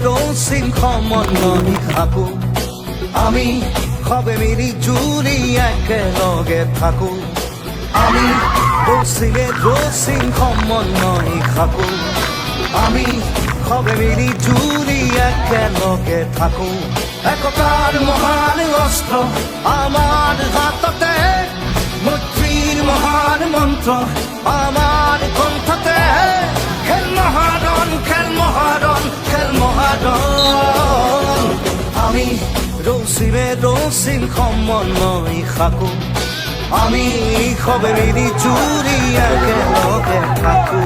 রসিং সমন্বয় থাকো আমি হবে মিলি জুলি একেলগে থাকো আমি রসিং সমন্বয় থাকো আমি হবে মিলি জুলি একেলগে থাকো একতার মহান অস্ত্র আমার হাততে মৈত্রীর মহান মন্ত্র আমার কণ্ঠতে খেল মহারণ খেল মহারণ খেল মহারণ আমি রসিং সমন্বয় থাকো আমি হবে মিলি জুলি একেলগে থাকো